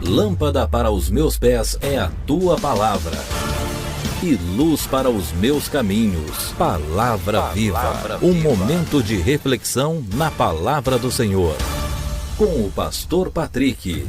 Lâmpada para os meus pés é a tua palavra, e luz para os meus caminhos. Palavra viva. Um momento de reflexão na palavra do Senhor. Com o pastor Patrick.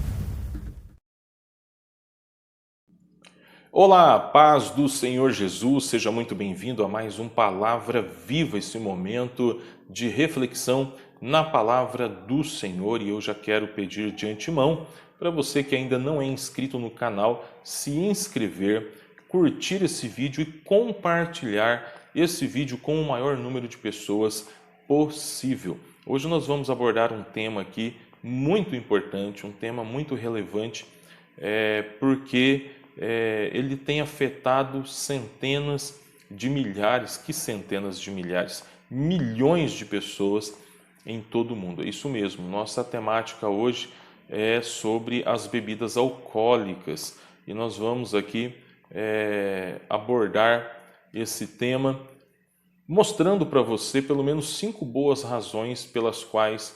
Olá, paz do Senhor Jesus, seja muito bem-vindo a mais um Palavra Viva, esse momento de reflexão na Palavra do Senhor. E eu já quero pedir de antemão para você que ainda não é inscrito no canal, se inscrever, curtir esse vídeo e compartilhar esse vídeo com o maior número de pessoas possível. Hoje nós vamos abordar um tema aqui muito importante, um tema muito relevante, porque ele tem afetado centenas de milhares, milhões de pessoas em todo o mundo. É isso mesmo, nossa temática hoje é sobre as bebidas alcoólicas e nós vamos aqui abordar esse tema mostrando para você pelo menos 5 boas razões pelas quais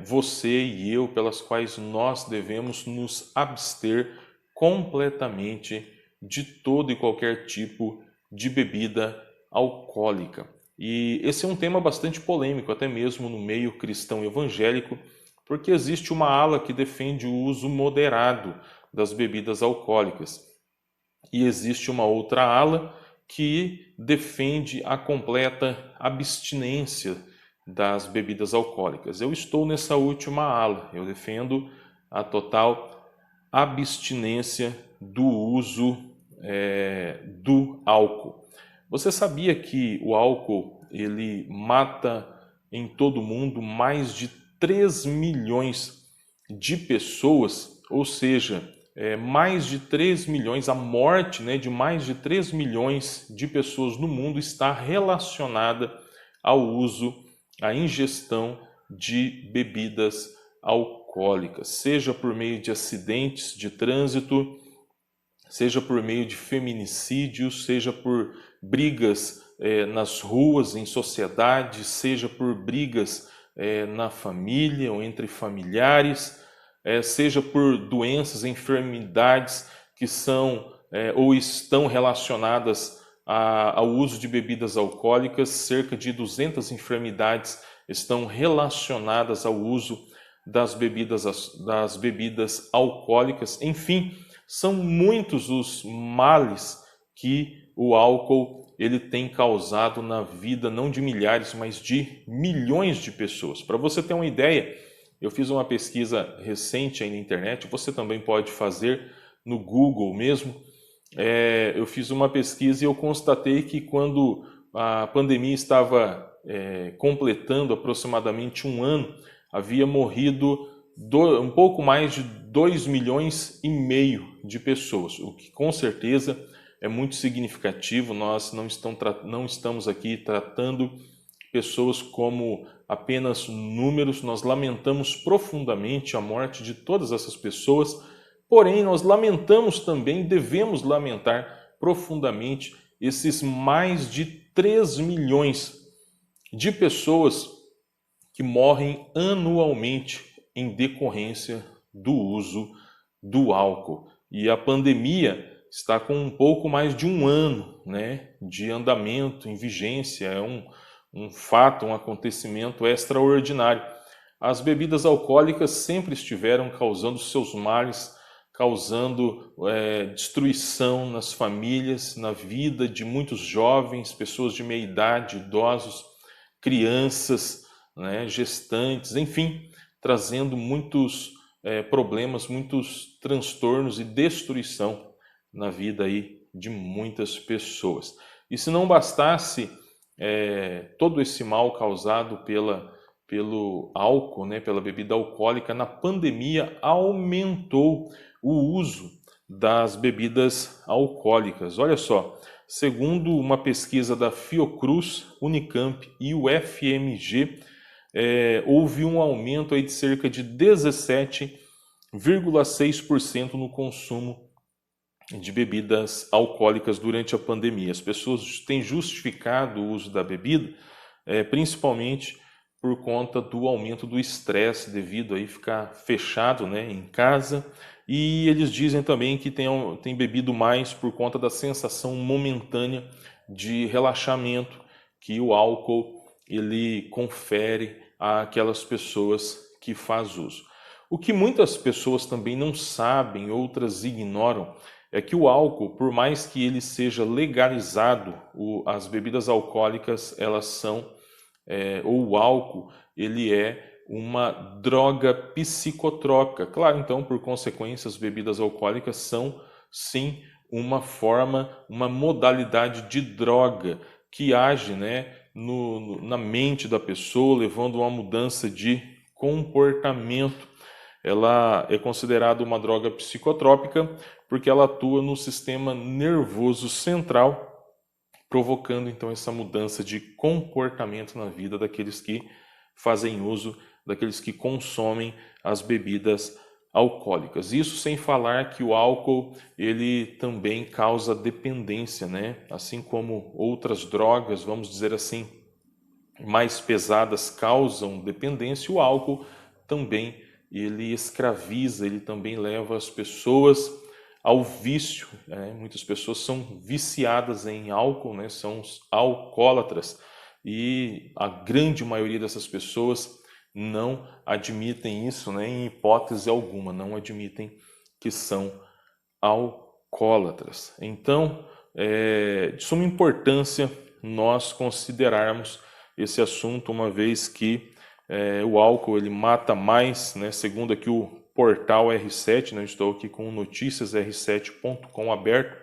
você e eu, pelas quais nós devemos nos abster completamente de todo e qualquer tipo de bebida alcoólica. E esse é um tema bastante polêmico, até mesmo no meio cristão evangélico, porque existe uma ala que defende o uso moderado das bebidas alcoólicas e existe uma outra ala que defende a completa abstinência das bebidas alcoólicas. Eu estou nessa última ala, eu defendo a total abstinência do uso do álcool. Você sabia que o álcool ele mata em todo o mundo mais de 3 milhões de pessoas, ou seja, mais de 3 milhões, a morte de mais de 3 milhões de pessoas no mundo está relacionada ao uso, à ingestão de bebidas alcoólicas, seja por meio de acidentes de trânsito, seja por meio de feminicídios, seja por brigas nas ruas, em sociedade, seja por brigas na família ou entre familiares, seja por doenças, enfermidades que são ou estão relacionadas ao uso de bebidas alcoólicas. Cerca de 200 enfermidades estão relacionadas ao uso das bebidas alcoólicas. Enfim, são muitos os males que o álcool ele tem causado na vida, não de milhares, mas de milhões de pessoas. Para você ter uma ideia, eu fiz uma pesquisa recente aí na internet, você também pode fazer no Google mesmo. Eu fiz uma pesquisa e eu constatei que quando a pandemia estava completando aproximadamente 1 ano, havia morrido um pouco mais de 2,5 milhões de pessoas, o que com certeza é muito significativo. Nós não estamos aqui tratando pessoas como apenas números, nós lamentamos profundamente a morte de todas essas pessoas, porém nós lamentamos também, devemos lamentar profundamente esses mais de 3 milhões de pessoas que morrem anualmente em decorrência do uso do álcool. E a pandemia está com um pouco mais de 1 ano de andamento, em vigência. É um fato, um acontecimento extraordinário. As bebidas alcoólicas sempre estiveram causando seus males, causando destruição nas famílias, na vida de muitos jovens, pessoas de meia idade, idosos, crianças, gestantes, enfim, trazendo muitos problemas, muitos transtornos e destruição na vida aí de muitas pessoas. E se não bastasse todo esse mal causado pelo álcool, pela bebida alcoólica, na pandemia aumentou o uso das bebidas alcoólicas. Olha só, segundo uma pesquisa da Fiocruz, Unicamp e o FMG, houve um aumento aí de cerca de 17,6% no consumo de bebidas alcoólicas durante a pandemia. As pessoas têm justificado o uso da bebida, principalmente por conta do aumento do estresse devido a ficar fechado em casa E eles dizem também que tem bebido mais por conta da sensação momentânea de relaxamento que o álcool ele confere àquelas pessoas que faz uso. O que muitas pessoas também não sabem, outras ignoram, é que o álcool, por mais que ele seja legalizado, as bebidas alcoólicas, elas são, ou o álcool, ele é uma droga psicotrópica. Claro, então, por consequência, as bebidas alcoólicas são, sim, uma forma, uma modalidade de droga que age, né, na mente da pessoa, levando a uma mudança de comportamento. Ela é considerada uma droga psicotrópica porque ela atua no sistema nervoso central, provocando então essa mudança de comportamento na vida daqueles que fazem uso, daqueles que consomem as bebidas alcoólicas. Isso sem falar que o álcool ele também causa dependência, né? Assim como outras drogas, vamos dizer assim, mais pesadas causam dependência, o álcool também ele escraviza, ele também leva as pessoas ao vício, né? Muitas pessoas são viciadas em álcool, né? São alcoólatras, e a grande maioria dessas pessoas não admitem isso, né? Em hipótese alguma, não admitem que são alcoólatras. Então, de suma importância nós considerarmos esse assunto, uma vez que o álcool ele mata mais, né? Segundo aqui o portal R7, né? Eu estou aqui com noticiasr7.com aberto,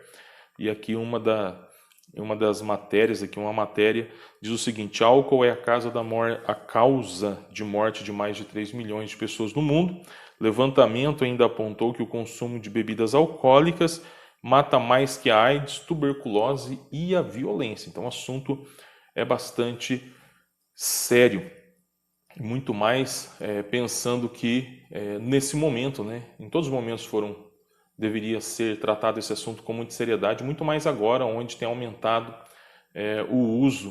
e aqui uma das matérias, aqui uma matéria, diz o seguinte: álcool é a causa de morte de mais de 3 milhões de pessoas no mundo. Levantamento ainda apontou que o consumo de bebidas alcoólicas mata mais que a AIDS, tuberculose e a violência. Então o assunto é bastante sério. Muito mais pensando que nesse momento, né, em todos os momentos deveria ser tratado esse assunto com muita seriedade, muito mais agora, onde tem aumentado o uso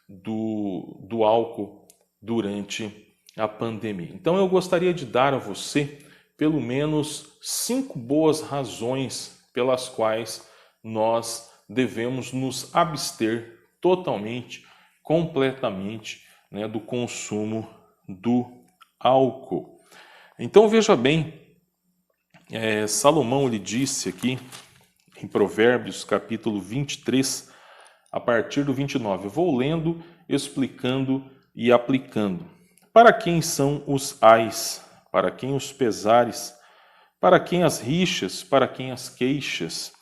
do álcool durante a pandemia. Então eu gostaria de dar a você pelo menos 5 boas razões pelas quais nós devemos nos abster totalmente, completamente, né, do consumo do álcool. Então veja bem, Salomão lhe disse aqui em Provérbios capítulo 23, a partir do 29, eu vou lendo, explicando e aplicando. Para quem são os ais? Para quem os pesares? Para quem as rixas? Para quem as queixas?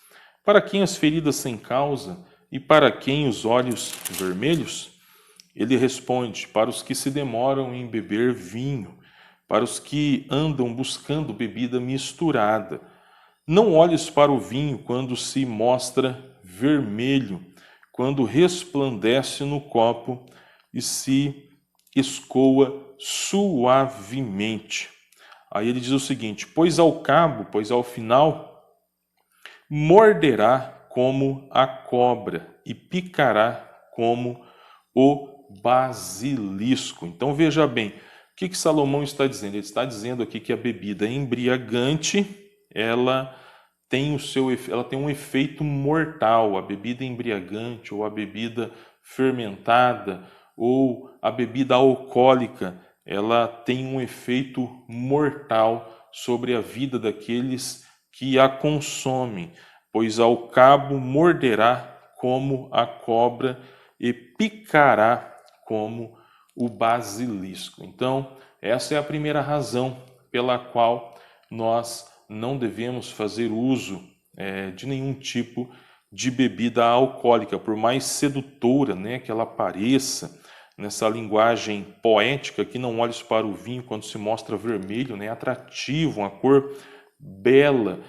Para quem as feridas sem causa? E para quem os olhos vermelhos? Ele responde: para os que se demoram em beber vinho, para os que andam buscando bebida misturada. Não olhes para o vinho quando se mostra vermelho, quando resplandece no copo e se escoa suavemente. Aí ele diz o seguinte: pois ao final, morderá como a cobra e picará como o basilisco. Então veja bem, o que Salomão está dizendo? Ele está dizendo aqui que a bebida embriagante, ela tem um efeito mortal. A bebida embriagante, ou a bebida fermentada, ou a bebida alcoólica, ela tem um efeito mortal sobre a vida daqueles que a consomem, pois ao cabo morderá como a cobra e picará como o basilisco. Então, essa é a primeira razão pela qual nós não devemos fazer uso de nenhum tipo de bebida alcoólica, por mais sedutora, né, que ela pareça, nessa linguagem poética, que não olhes para o vinho quando se mostra vermelho, né, atrativo, uma cor bela,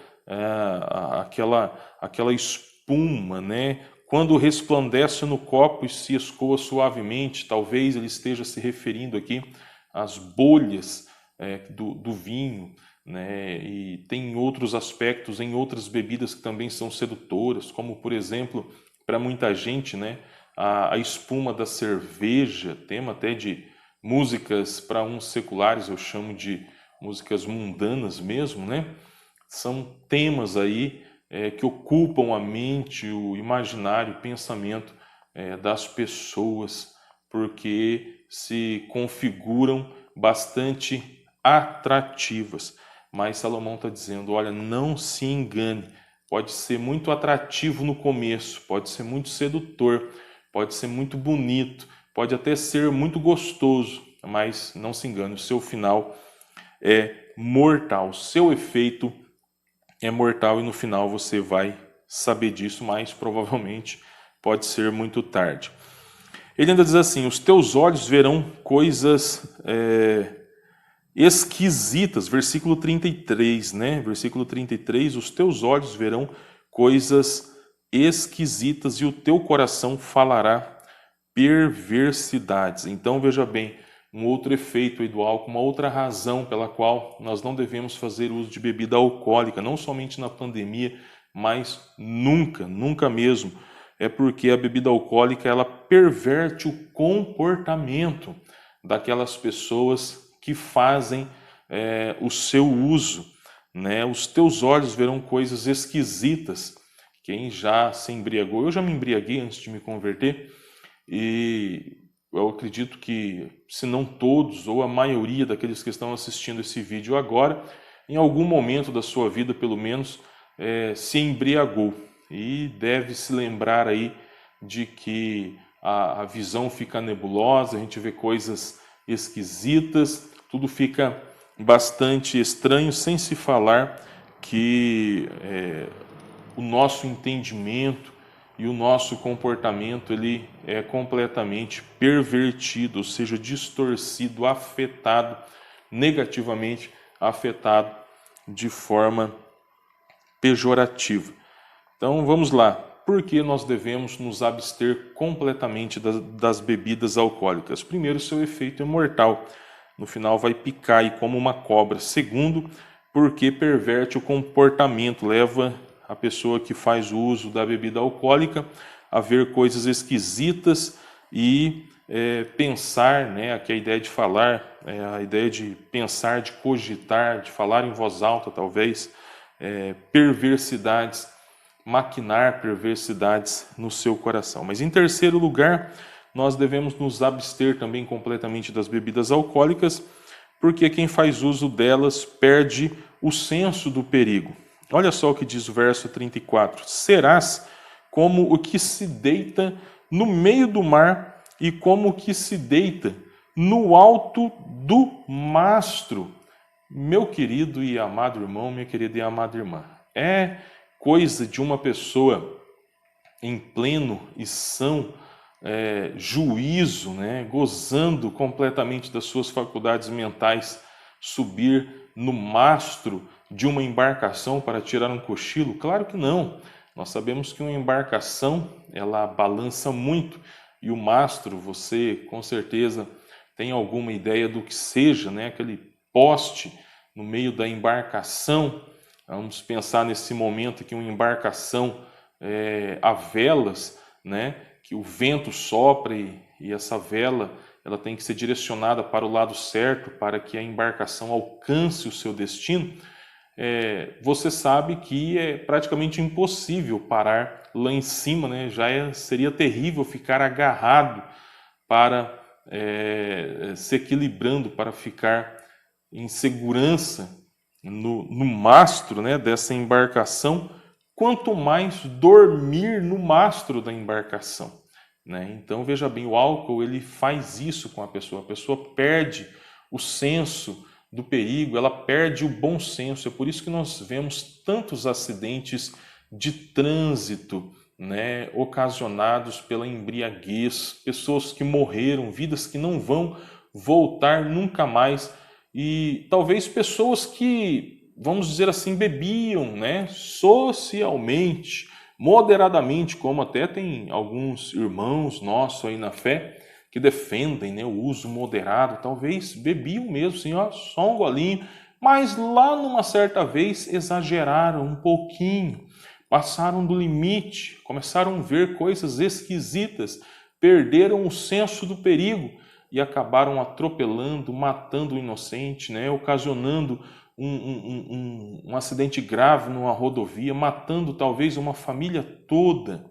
aquela espuma, né, quando resplandece no copo e se escoa suavemente. Talvez ele esteja se referindo aqui às bolhas do vinho, né? E tem outros aspectos em outras bebidas que também são sedutoras, como, por exemplo, para muita gente, né, a espuma da cerveja, tema até de músicas para uns seculares, eu chamo de músicas mundanas mesmo, né? São temas aí que ocupam a mente, o imaginário, o pensamento das pessoas, porque se configuram bastante atrativas. Mas Salomão está dizendo, olha, não se engane, pode ser muito atrativo no começo, pode ser muito sedutor, pode ser muito bonito, pode até ser muito gostoso, mas não se engane, o seu final é mortal, o seu efeito é mortal e no final você vai saber disso, mas provavelmente pode ser muito tarde. Ele ainda diz assim, os teus olhos verão coisas esquisitas, versículo 33, né? Versículo 33, os teus olhos verão coisas esquisitas e o teu coração falará perversidades. Então veja bem, um outro efeito aí do álcool, uma outra razão pela qual nós não devemos fazer uso de bebida alcoólica, não somente na pandemia, mas nunca, nunca mesmo. É porque a bebida alcoólica ela perverte o comportamento daquelas pessoas que fazem o seu uso, né? Os teus olhos verão coisas esquisitas. Quem já se embriagou, eu já me embriaguei antes de me converter, e eu acredito que, se não todos, ou a maioria daqueles que estão assistindo esse vídeo agora, em algum momento da sua vida, pelo menos, se embriagou. E deve se lembrar aí de que a visão fica nebulosa, a gente vê coisas esquisitas, tudo fica bastante estranho, sem se falar que o nosso entendimento e o nosso comportamento ele é completamente pervertido, ou seja, distorcido, afetado, negativamente afetado de forma pejorativa. Então vamos lá, por que nós devemos nos abster completamente das bebidas alcoólicas? Primeiro, seu efeito é mortal, no final vai picar aí como uma cobra. Segundo, porque perverte o comportamento, leva a pessoa que faz uso da bebida alcoólica a ver coisas esquisitas e pensar, né, aqui a ideia de falar, a ideia de pensar, de cogitar, de falar em voz alta talvez, perversidades, maquinar perversidades no seu coração. Mas em terceiro lugar, nós devemos nos abster também completamente das bebidas alcoólicas, porque quem faz uso delas perde o senso do perigo. Olha só o que diz o verso 34. Serás como o que se deita no meio do mar e como o que se deita no alto do mastro. Meu querido e amado irmão, minha querida e amada irmã, é coisa de uma pessoa em pleno e são juízo, né, gozando completamente das suas faculdades mentais, subir no mastro de uma embarcação para tirar um cochilo? Claro que não. Nós sabemos que uma embarcação ela balança muito e o mastro, você com certeza tem alguma ideia do que seja, né, aquele poste no meio da embarcação. Vamos pensar nesse momento que uma embarcação a velas, né, que o vento sopra e essa vela ela tem que ser direcionada para o lado certo para que a embarcação alcance o seu destino. Você sabe que é praticamente impossível parar lá em cima, né? Seria terrível ficar agarrado para se equilibrando, para ficar em segurança no mastro, né, dessa embarcação, quanto mais dormir no mastro da embarcação, né? Então veja bem, o álcool ele faz isso com a pessoa perde o senso do perigo, ela perde o bom senso. É por isso que nós vemos tantos acidentes de trânsito, né, ocasionados pela embriaguez, pessoas que morreram, vidas que não vão voltar nunca mais, e talvez pessoas que, vamos dizer assim, bebiam, né, socialmente, moderadamente, como até tem alguns irmãos nossos aí na fé, que defendem, né, o uso moderado, talvez bebiam mesmo, assim, ó, só um golinho, mas lá numa certa vez exageraram um pouquinho, passaram do limite, começaram a ver coisas esquisitas, perderam o senso do perigo e acabaram atropelando, matando o inocente, né, ocasionando um acidente grave numa rodovia, matando talvez uma família toda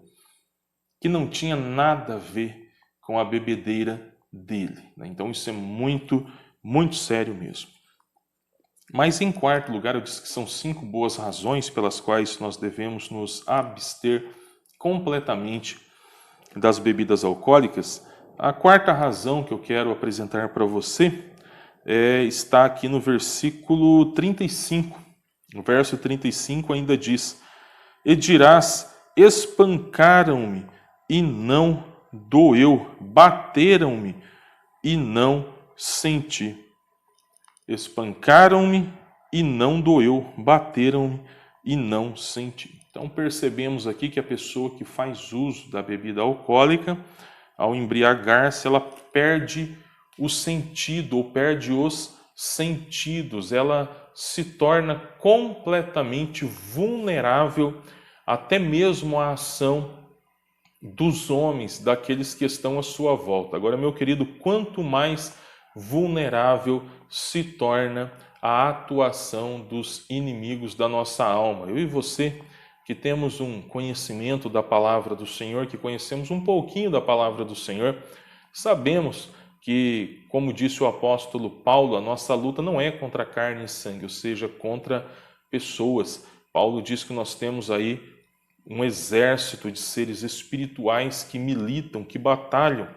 que não tinha nada a ver com a bebedeira dele, né? Então isso é muito, muito sério mesmo. Mas em quarto lugar, eu disse que são 5 boas razões pelas quais nós devemos nos abster completamente das bebidas alcoólicas. A quarta razão que eu quero apresentar para você está aqui no versículo 35. No verso 35 ainda diz: E dirás, espancaram-me e não doeu, bateram-me e não senti. Espancaram-me e não doeu, bateram-me e não senti. Então percebemos aqui que a pessoa que faz uso da bebida alcoólica, ao embriagar-se, ela perde o sentido ou perde os sentidos, ela se torna completamente vulnerável até mesmo à ação dos homens, daqueles que estão à sua volta. Agora, meu querido, quanto mais vulnerável se torna a atuação dos inimigos da nossa alma. Eu e você, que temos um conhecimento da palavra do Senhor, que conhecemos um pouquinho da palavra do Senhor, sabemos que, como disse o apóstolo Paulo, a nossa luta não é contra carne e sangue, ou seja, contra pessoas. Paulo diz que nós temos aí um exército de seres espirituais que militam, que batalham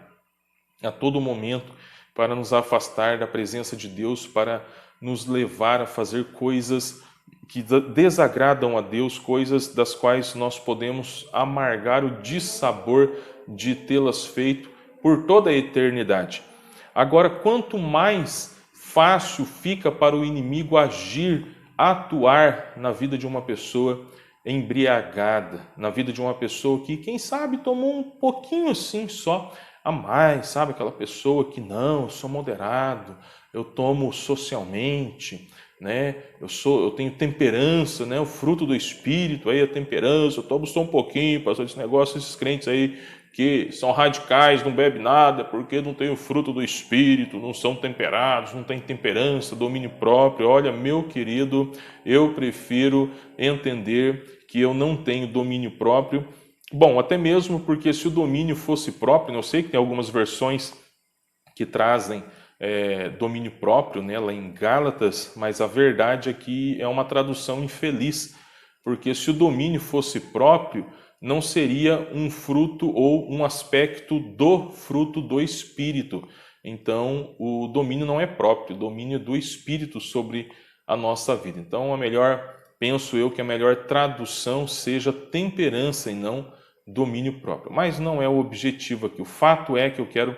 a todo momento para nos afastar da presença de Deus, para nos levar a fazer coisas que desagradam a Deus, coisas das quais nós podemos amargar o dissabor de tê-las feito por toda a eternidade. Agora, quanto mais fácil fica para o inimigo agir, atuar na vida de uma pessoa embriagada, na vida de uma pessoa que, quem sabe, tomou um pouquinho assim só a mais, sabe? Aquela pessoa que não, eu sou moderado, eu tomo socialmente, né? Eu tenho temperança, né? O fruto do Espírito aí, a temperança, eu tomo só um pouquinho, pastor, esse negócio, esses crentes aí que são radicais, não bebem nada, porque não tem o fruto do Espírito, não são temperados, não tem temperança, domínio próprio. Olha, meu querido, eu prefiro entender que eu não tenho domínio próprio. Bom, até mesmo porque se o domínio fosse próprio, eu sei que tem algumas versões que trazem domínio próprio, né, lá em Gálatas, mas a verdade é que é uma tradução infeliz, porque se o domínio fosse próprio, não seria um fruto ou um aspecto do fruto do Espírito. Então, o domínio não é próprio, o domínio é do Espírito sobre a nossa vida. Então, penso eu que a melhor tradução seja temperança e não domínio próprio. Mas não é o objetivo aqui. O fato é que eu quero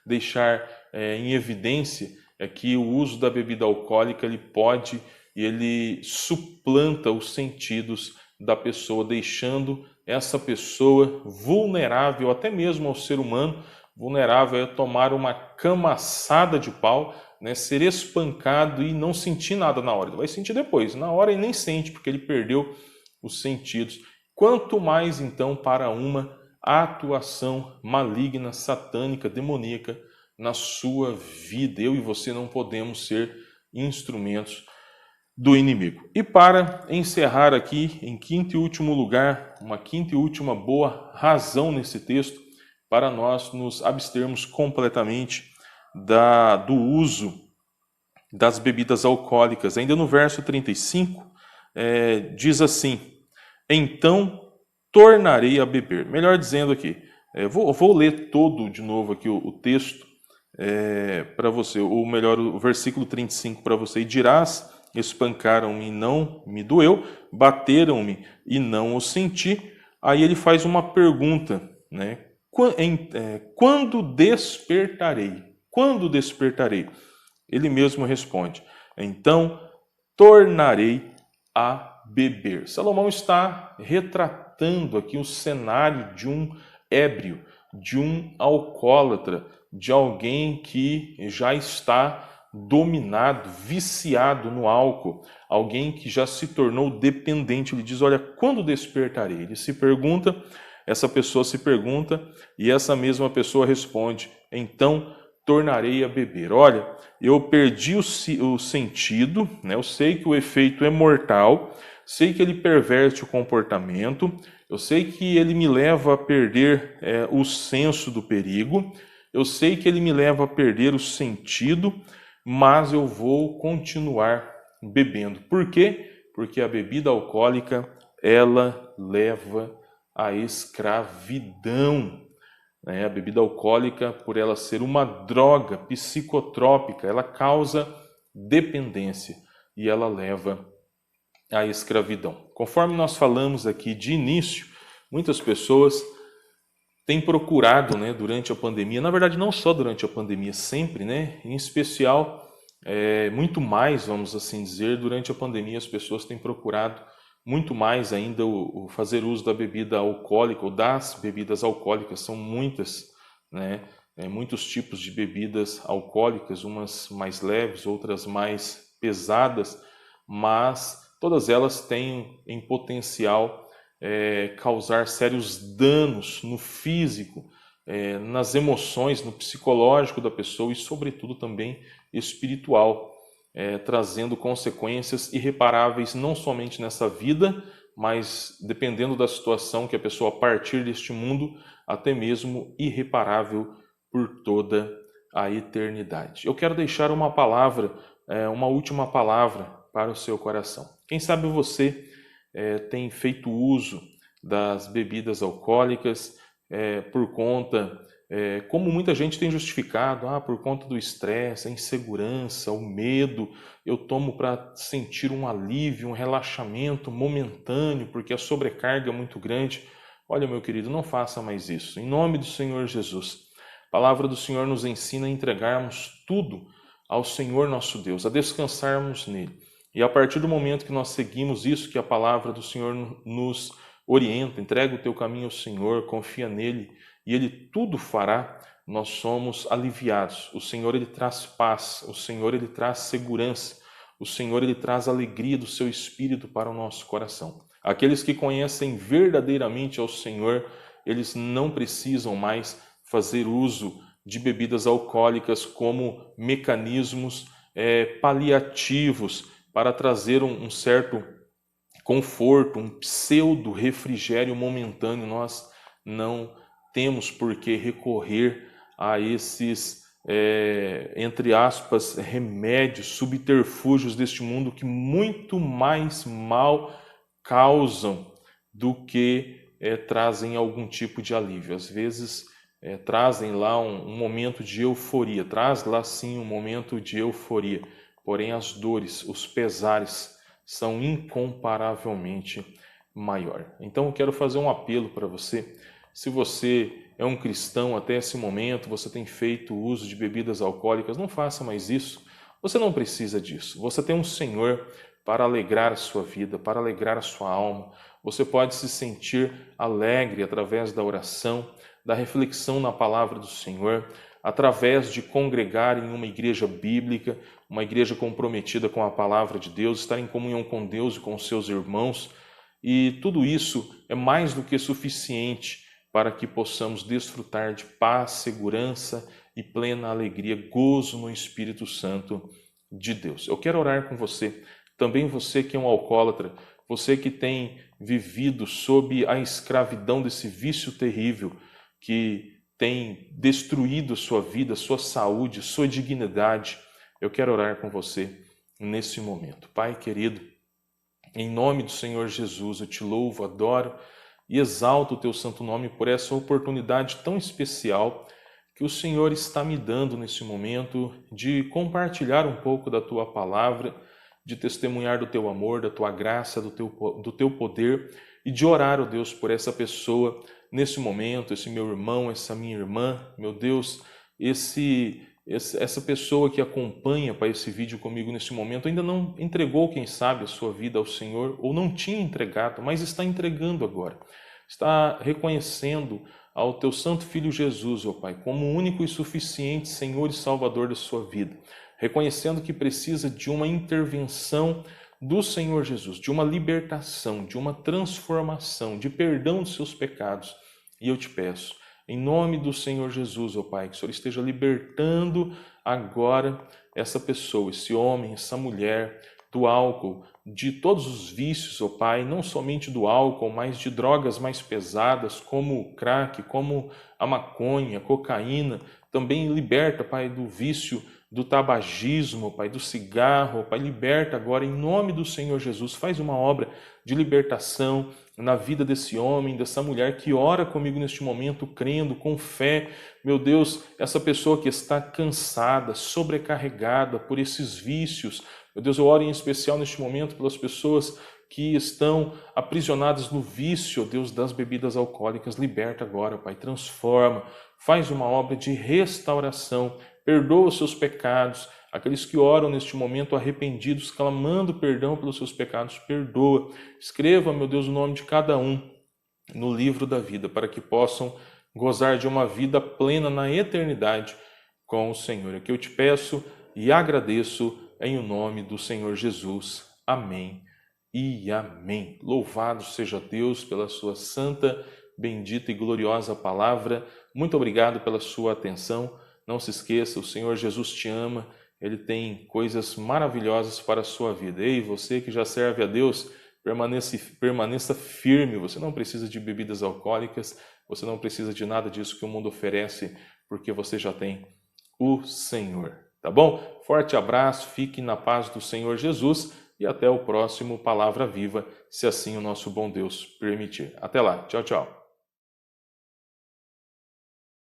deixar em evidência que o uso da bebida alcoólica ele suplanta os sentidos da pessoa, deixando essa pessoa vulnerável até mesmo ao ser humano, vulnerável a tomar uma camaçada de pau, né, ser espancado e não sentir nada na hora. Ele vai sentir depois, na hora ele nem sente, porque ele perdeu os sentidos. Quanto mais então para uma atuação maligna, satânica, demoníaca na sua vida. Eu e você não podemos ser instrumentos do inimigo. E para encerrar aqui, em quinto e último lugar, uma quinta e última boa razão nesse texto para nós nos abstermos completamente do uso das bebidas alcoólicas. Ainda no verso 35, diz assim: então tornarei a beber. Melhor dizendo aqui, vou ler todo de novo aqui o texto para você, ou melhor, o versículo 35 para você. E dirás, espancaram-me e não me doeu, bateram-me e não o senti. Aí ele faz uma pergunta, né? Quando despertarei? Quando despertarei? Ele mesmo responde: então tornarei a beber. Salomão está retratando aqui o cenário de um ébrio, de um alcoólatra, de alguém que já está dominado, viciado no álcool, alguém que já se tornou dependente. Ele diz: olha, quando despertarei? Ele se pergunta, essa pessoa se pergunta, e essa mesma pessoa responde: então tornarei a beber. Olha, eu perdi o sentido, né? Eu sei que o efeito é mortal, sei que ele perverte o comportamento, eu sei que ele me leva a perder o senso do perigo, eu sei que ele me leva a perder o sentido, mas eu vou continuar bebendo. Por quê? Porque a bebida alcoólica, ela leva à escravidão. A bebida alcoólica, por ela ser uma droga psicotrópica, ela causa dependência e ela leva à escravidão. Conforme nós falamos aqui de início, muitas pessoas têm procurado, durante a pandemia, na verdade não só durante a pandemia, sempre, em especial, muito mais, vamos assim dizer, durante a pandemia as pessoas têm procurado muito mais ainda o fazer uso da bebida alcoólica ou das bebidas alcoólicas. São muitas, muitos tipos de bebidas alcoólicas, umas mais leves, outras mais pesadas, mas todas elas têm em potencial causar sérios danos no físico, nas emoções, no psicológico da pessoa e, sobretudo, também espiritual, trazendo consequências irreparáveis não somente nessa vida, mas, dependendo da situação que a pessoa partir deste mundo, até mesmo irreparável por toda a eternidade. Eu quero deixar uma palavra, uma última palavra para o seu coração. Quem sabe você tem feito uso das bebidas alcoólicas por conta, como muita gente tem justificado, por conta do estresse, a insegurança, o medo, eu tomo para sentir um alívio, um relaxamento momentâneo, porque a sobrecarga é muito grande. Olha, meu querido, não faça mais isso. Em nome do Senhor Jesus, a palavra do Senhor nos ensina a entregarmos tudo ao Senhor nosso Deus, a descansarmos nele. E a partir do momento que nós seguimos isso que a palavra do Senhor nos orienta, entrega o teu caminho ao Senhor, confia nele e ele tudo fará, nós somos aliviados. O Senhor, ele traz paz, o Senhor, ele traz segurança, o Senhor, ele traz alegria do seu espírito para o nosso coração. Aqueles que conhecem verdadeiramente ao Senhor, eles não precisam mais fazer uso de bebidas alcoólicas como mecanismos paliativos para trazer um certo conforto, um pseudo refrigério momentâneo. Nós não temos por que recorrer a esses, entre aspas, remédios, subterfúgios deste mundo que muito mais mal causam do que trazem algum tipo de alívio. Às vezes trazem lá um momento de euforia, traz lá sim um momento de euforia, porém as dores, os pesares são incomparavelmente maior. Então eu quero fazer um apelo para você. Se você é um cristão até esse momento, você tem feito uso de bebidas alcoólicas, não faça mais isso. Você não precisa disso. Você tem um Senhor para alegrar a sua vida, para alegrar a sua alma. Você pode se sentir alegre através da oração, da reflexão na palavra do Senhor, através de congregar em uma igreja bíblica, uma igreja comprometida com a palavra de Deus, estar em comunhão com Deus e com os seus irmãos. E tudo isso é mais do que suficiente para que possamos desfrutar de paz, segurança e plena alegria, gozo no Espírito Santo de Deus. Eu quero orar com você, também você que é um alcoólatra, você que tem vivido sob a escravidão desse vício terrível que tem destruído sua vida, sua saúde, sua dignidade. Eu quero orar com você nesse momento. Pai querido, em nome do Senhor Jesus, eu te louvo, adoro e exalto o teu santo nome por essa oportunidade tão especial que o Senhor está me dando nesse momento de compartilhar um pouco da tua palavra, de testemunhar do teu amor, da tua graça, do teu poder e de orar, ó Deus, por essa pessoa nesse momento, esse meu irmão, essa minha irmã, meu Deus, essa pessoa que acompanha para esse vídeo comigo nesse momento ainda não entregou, quem sabe, a sua vida ao Senhor, ou não tinha entregado, mas está entregando agora. Está reconhecendo ao teu santo Filho Jesus, ó Pai, como o único e suficiente Senhor e Salvador da sua vida. Reconhecendo que precisa de uma intervenção do Senhor Jesus, de uma libertação, de uma transformação, de perdão dos seus pecados. E eu te peço, Em nome do Senhor Jesus, ó Pai, que o Senhor esteja libertando agora essa pessoa, esse homem, essa mulher, do álcool, de todos os vícios, ó Pai, não somente do álcool, mas de drogas mais pesadas, como o crack, como a maconha, a cocaína. Também liberta, Pai, do vício do tabagismo, Pai, do cigarro, Pai, liberta agora em nome do Senhor Jesus. Faz uma obra de libertação na vida desse homem, dessa mulher que ora comigo neste momento, crendo, com fé. Meu Deus, essa pessoa que está cansada, sobrecarregada por esses vícios. Meu Deus, eu oro em especial neste momento pelas pessoas que estão aprisionadas no vício, Deus, das bebidas alcoólicas. Liberta agora, Pai, transforma, faz uma obra de restauração, perdoa os seus pecados. Aqueles que oram neste momento arrependidos, clamando perdão pelos seus pecados, perdoa. Escreva, meu Deus, o nome de cada um no livro da vida, para que possam gozar de uma vida plena na eternidade com o Senhor. É que eu te peço e agradeço em o nome do Senhor Jesus. Amém e amém. Louvado seja Deus pela sua santa, bendita e gloriosa palavra. Muito obrigado pela sua atenção. Não se esqueça, o Senhor Jesus te ama. Ele tem coisas maravilhosas para a sua vida. Ei, você que já serve a Deus, permaneça firme. Você não precisa de bebidas alcoólicas, você não precisa de nada disso que o mundo oferece, porque você já tem o Senhor. Tá bom? Forte abraço, fique na paz do Senhor Jesus e até o próximo Palavra Viva, se assim o nosso bom Deus permitir. Até lá. Tchau, tchau.